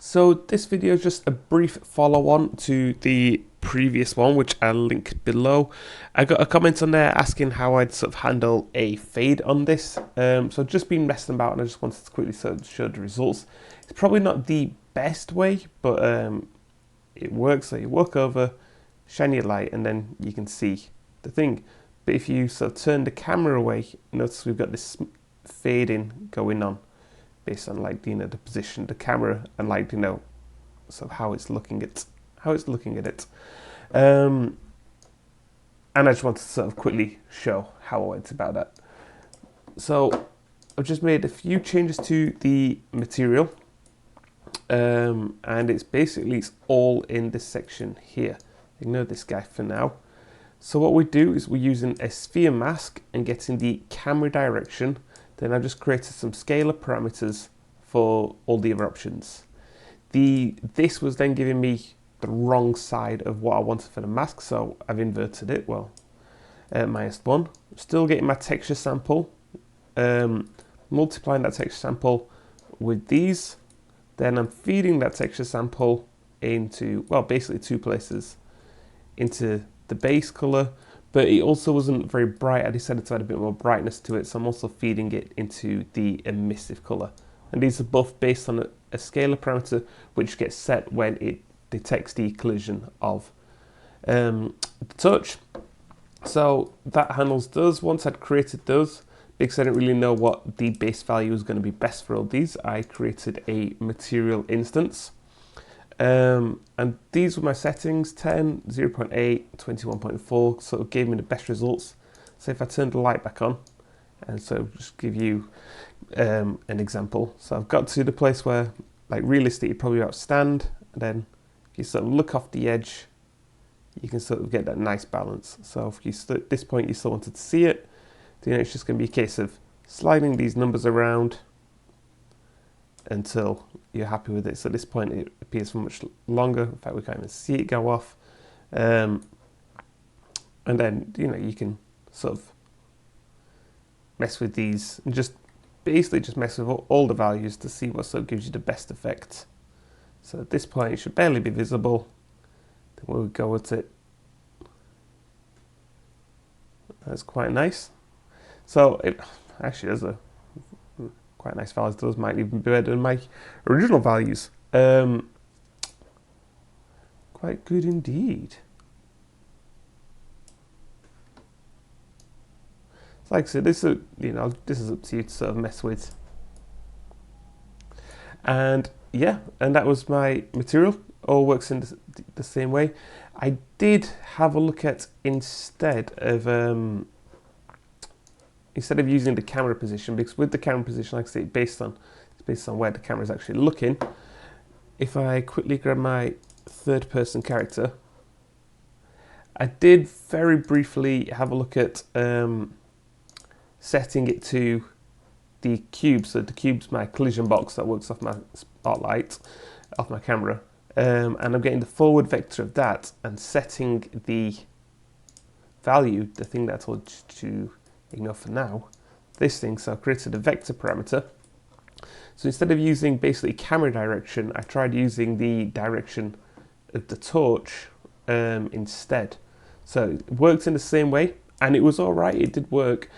So this video is just a brief follow-on to the previous one, which I'll link below. I got a comment on there asking how I'd sort of handle a fade on this. So I've just been messing about and I just wanted to quickly sort of show the results. It's probably not the best way, but it works. So you walk over, shine your light, and then you can see the thing. But if you sort of turn the camera away, notice we've got this fading going on, based on like the position of the camera and like sort of how it's looking at it. And I just wanted to sort of quickly show how I went about that. So I've just made a few changes to the material, and it's all in this section here. Ignore this guy for now. So what we do is we're using a sphere mask and getting the camera direction. Then I've just created some scalar parameters for all the other options. This was then giving me the wrong side of what I wanted for the mask, so I've inverted it. Well, -1. Still getting my texture sample, multiplying that texture sample with these. Then I'm feeding that texture sample into, well, basically two places, into the base color, but it also wasn't very bright. I decided to add a bit more brightness to it, so I'm also feeding it into the emissive color. And these are both based on a scalar parameter which gets set when it detects the collision of the touch. So that handles those. Once I'd created those, because I didn't really know what the base value was going to be best for all these, I created a material instance. And these were my settings: 10, 0.8, 21.4, sort of gave me the best results. So if I turn the light back on, and so just give you an example. So I've got to the place where, like, realistically, you'd probably outstand, and then if you sort of look off the edge, you can sort of get that nice balance. So if you at this point you still wanted to see it, then it's just going to be a case of sliding these numbers around until you're happy with it. So at this point it appears for much longer. In fact, we can't even see it go off. And then you can sort of mess with these and just basically just mess with all the values to see what sort of gives you the best effect. So at this point it should barely be visible. Then we'll go with it. That's quite nice. So it actually has a quite nice values. Those might even be better than my original values. Quite good indeed. Like I said, this is this is up to you to sort of mess with. And yeah, and that was my material. All works in the same way. I did have a look at instead of using the camera position, because with the camera position, like I say, it's based on where the camera is actually looking. If I quickly grab my third person character, I did very briefly have a look at setting it to the cube. So the cube's my collision box that works off my spotlight, off my camera. And I'm getting the forward vector of that and setting the value, the thing that I told you to ignore for now, this thing. So I created a vector parameter. So instead of using basically camera direction, I tried using the direction of the torch instead. So it worked in the same way, and it was all right. It did work,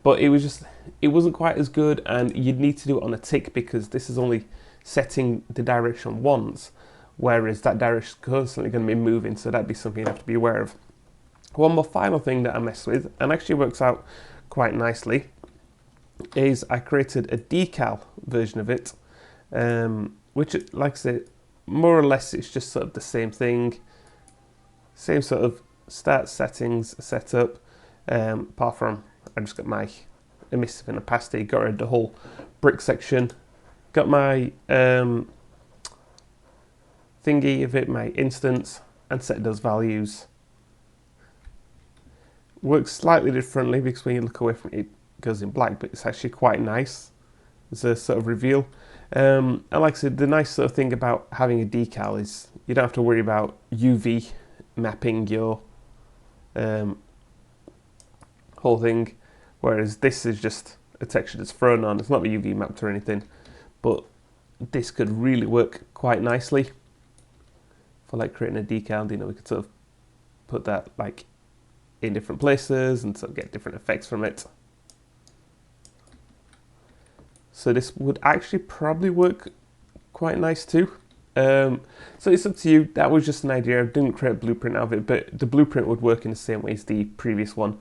but it wasn't quite as good, and you'd need to do it on a tick because this is only setting the direction once, whereas that direction is constantly going to be moving. So that'd be something you have to be aware of. One more final thing that I messed with, and actually works out quite nicely, is I created a decal version of it, which, like I said, more or less it's just sort of the same thing, same sort of start settings, setup, apart from I just got my emissive and opacity, got rid of the whole brick section, got my thingy of it, my instance, and set those values. Works slightly differently because when you look away from it, it goes in black, but it's actually quite nice as a sort of reveal. And like I said, the nice sort of thing about having a decal is you don't have to worry about UV mapping your whole thing, whereas this is just a texture that's thrown on. It's not UV mapped or anything, but this could really work quite nicely for like creating a decal. You know, we could sort of put that like in different places and sort of get different effects from it. So this would actually probably work quite nice too. So it's up to you. That was just an idea. I didn't create a blueprint of it, but the blueprint would work in the same way as the previous one.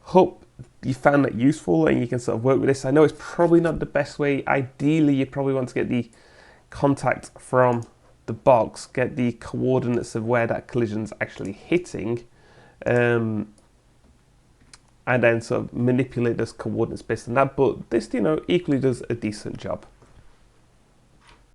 Hope you found that useful and you can sort of work with this. I know it's probably not the best way. Ideally, you probably want to get the contact from the box, get the coordinates of where that collision's actually hitting, and then sort of manipulate those coordinates based on that. But this, you know, equally does a decent job.